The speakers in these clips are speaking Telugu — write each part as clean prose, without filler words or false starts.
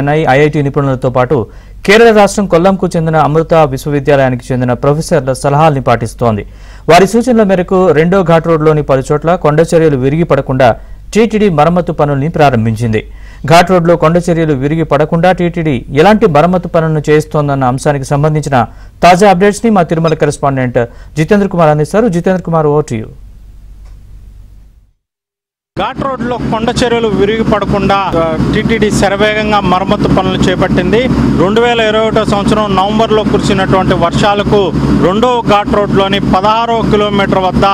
ఐఐటి నిపుణులతో పాటు కేరళ రాష్ట్రం కొల్లంకు చెందిన అమృత విశ్వవిద్యాలయానికి చెందిన ప్రొఫెసర్ల సలహాల్ని పాటిస్తోంది. వారి సూచనల మేరకు రెండో ఘాట్ రోడ్లోని పలు చోట్ల కొండ చర్యలు విరిగి పడకుండా టీటీడీ మరమ్మతు పనుల్ని ప్రారంభించింది. ఘాట్ రోడ్లో కొండ చర్యలు విరిగి పడకుండా టీటీడీ ఎలాంటి మరమ్మతు పనులను చేస్తోందన్న అంశానికి సంబంధించిన తాజా అప్డేట్స్ ని మా తిరుమల కరెస్పాండెంట్ జితేంద్ర కుమార్ అందిస్తారు. Jitendra Kumar, over to you. Ghat రోడ్లో కొండ చర్యలు విరిగి పడకుండా టీటీడీ శరవేగంగా మరమ్మతు పనులు చేపట్టింది. 2021 సంవత్సరం నవంబర్లో కురిసినటువంటి వర్షాలకు రెండవ ఘాట్ రోడ్లోని 16వ కిలోమీటర్ వద్ద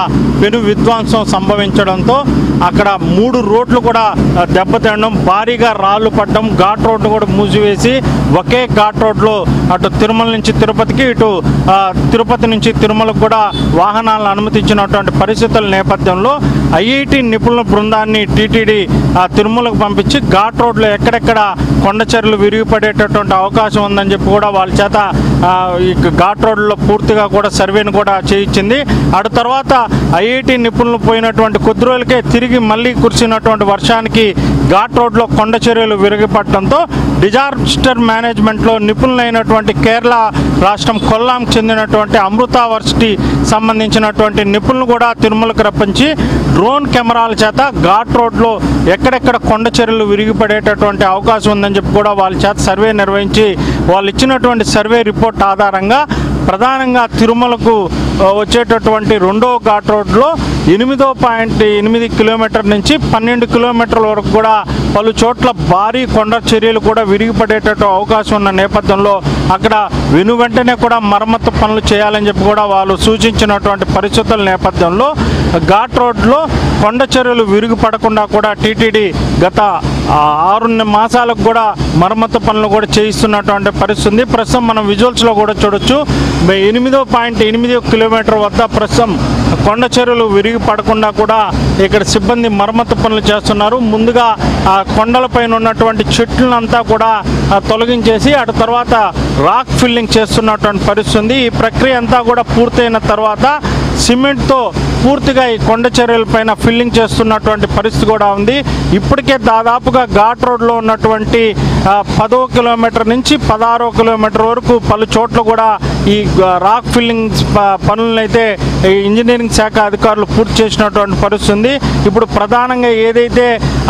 పెను విధ్వంసం సంభవించడంతో అక్కడ 3 రోడ్లు కూడా దెబ్బతినడం, భారీగా రాళ్లు పడడం, ఘాట్ రోడ్డు కూడా మూసివేసి ఒకే ఘాట్ రోడ్లో అటు తిరుమల నుంచి తిరుపతికి, ఇటు తిరుపతి నుంచి తిరుమలకు కూడా వాహనాలను అనుమతించినటువంటి పరిస్థితుల నేపథ్యంలో ఐఐటి నిపుణుల బృందాన్ని టీటీడీ తిరుమలకు పంపించి ఘాట్ రోడ్లో ఎక్కడెక్కడ కొండ చర్యలు విరిగిపడేటటువంటి అవకాశం ఉందని చెప్పి కూడా వాళ్ళ చేత ఈ ఘాట్ రోడ్లో పూర్తిగా కూడా సర్వేను కూడా చేయించింది. అటు తర్వాత ఐఐటి నిపుణులు పోయినటువంటి కొద్ది రోజులకే తిరిగి మళ్ళీ కురిసినటువంటి వర్షానికి ఘాట్ రోడ్లో కొండ చర్యలు విరిగిపడటంతో డిజాస్టర్ మేనేజ్మెంట్లో నిపుణులైనటువంటి కేరళ రాష్ట్రం కొల్లాంకు చెందినటువంటి అమృత వర్సిటీ సంబంధించినటువంటి నిపుణులు కూడా తిరుమలకు రప్పించి డ్రోన్ కెమెరాల చేత ఘాట్ రోడ్లో ఎక్కడెక్కడ కొండ చర్యలు విరిగిపడేటటువంటి అవకాశం ఉందని చెప్పి కూడా వాళ్ళ చేత సర్వే నిర్వహించి వాళ్ళు ఇచ్చినటువంటి సర్వే రిపోర్ట్ ఆధారంగా ప్రధానంగా తిరుమలకు వచ్చేటటువంటి రెండవ ఘాట్ రోడ్లో 8.8 కిలోమీటర్ నుంచి 12 కిలోమీటర్ల వరకు కూడా పలు చోట్ల భారీ కొండ చర్యలు కూడా విరిగిపడేటట్టు అవకాశం ఉన్న నేపథ్యంలో అక్కడ వెంటనే కూడా మరమ్మతు పనులు చేయాలని చెప్పి కూడా వాళ్ళు సూచించినటువంటి పరిస్థితుల నేపథ్యంలో ఘాట్ రోడ్లో కొండ చర్యలు విరిగిపడకుండా కూడా టీటీడీ గత 6 మాసాలకు కూడా మరమ్మతు పనులు కూడా చేయిస్తున్నటువంటి పరిస్థితి. ప్రస్తుతం మనం విజువల్స్లో కూడా చూడొచ్చు. 8.8 కిలోమీటర్ వద్ద ప్రస్తుతం కొండ చర్యలు విరిగి పడకుండా కూడా ఇక్కడ సిబ్బంది మరమ్మతు పనులు చేస్తున్నారు. ముందుగా ఆ కొండలపైన ఉన్నటువంటి చెట్లనంతా కూడా తొలగించేసి అటు తర్వాత రాక్ ఫిల్లింగ్ చేస్తున్నటువంటి పరిస్థితి. ఈ ప్రక్రియ అంతా కూడా పూర్తయిన తర్వాత సిమెంట్తో పూర్తిగా ఈ కొండ చర్యలపైన ఫిల్లింగ్ చేస్తున్నటువంటి పరిస్థితి కూడా ఉంది. ఇప్పటికే దాదాపుగా ఘాట్ రోడ్లో ఉన్నటువంటి 10వ కిలోమీటర్ నుంచి 16వ కిలోమీటర్ వరకు పలు చోట్ల కూడా ఈ రాక్ ఫిల్లింగ్ పనులనైతే ఇంజనీరింగ్ శాఖ అధికారులు పూర్తి చేసినటువంటి పరిస్థితి ఉంది. ఇప్పుడు ప్రధానంగా ఏదైతే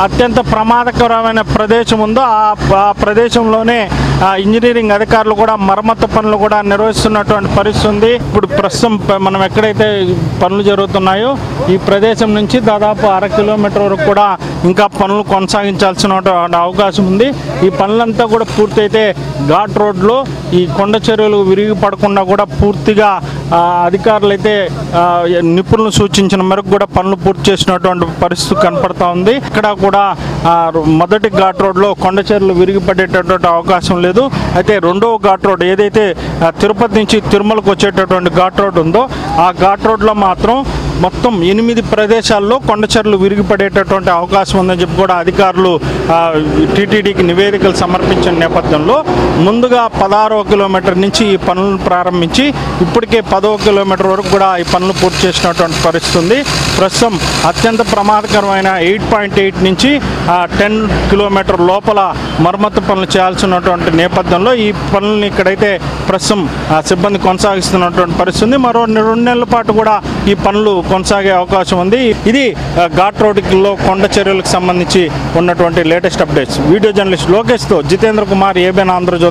అత్యంత ప్రమాదకరమైన ప్రదేశం ఉందో ఆ ప్రదేశంలోనే ఇంజనీరింగ్ అధికారులు కూడా మరమ్మతు పనులు కూడా నిర్వహిస్తున్నటువంటి పరిస్థితి ఉంది. ఇప్పుడు ప్రస్తుతం మనం ఎక్కడైతే పనులు జరుగుతున్నాయో ఈ ప్రదేశం నుంచి దాదాపు 1/2 కిలోమీటర్ వరకు కూడా ఇంకా పనులు కొనసాగించాల్సిన అవకాశం ఉంది. ఈ పనులంతా కూడా పూర్తయితే ఘాట్ రోడ్లో ఈ కొండ చర్యలు విరిగి పడకుండా కూడా పూర్తిగా అధికారులు అయితే నిపుణులు సూచించిన మేరకు కూడా పనులు పూర్తి చేసినటువంటి పరిస్థితి కనపడతా ఉంది. ఇక్కడ కూడా మొదటి ఘాట్ రోడ్లో కొండ చర్యలు విరిగిపడేటటువంటి అవకాశం లేదు. అయితే రెండవ ఘాట్ రోడ్ ఏదైతే తిరుపతి నుంచి తిరుమలకు వచ్చేటటువంటి ఘాట్ రోడ్ ఉందో ఆ ఘాట్ రోడ్లో మాత్రం మొత్తం 8 ప్రదేశాల్లో కొండ చర్యలు విరిగిపడేటటువంటి అవకాశం ఉందని చెప్పి కూడా అధికారులు టీటీడీకి నివేదికలు సమర్పించిన నేపథ్యంలో ముందుగా 16వ కిలోమీటర్ నుంచి ఈ పనులను ప్రారంభించి ఇప్పటికే 10వ కిలోమీటర్ వరకు కూడా ఈ పనులు పూర్తి చేసినటువంటి పరిస్థితి ఉంది. ప్రస్తుతం అత్యంత ప్రమాదకరమైన 8.8 నుంచి 10 కిలోమీటర్ లోపల మరమ్మతు పనులు చేయాల్సినటువంటి నేపథ్యంలో ఈ పనులను ఇక్కడైతే ప్రస్తుతం సిబ్బంది కొనసాగిస్తున్నటువంటి పరిస్థితి ఉంది. మరో 2 నెలల పాటు కూడా ఈ పనులు కొనసాగే అవకాశం ఉంది. ఇది ఘాట్ రోడ్లో కొండ చర్యలకు సంబంధించి ఉన్నటువంటి లేటెస్ట్ అప్డేట్స్. వీడియో జర్నలిస్ట్ లోకేష్తో జితేంద్ర కుమార్, ఏబిఎన్ ఆంధ్రజ్యోతి.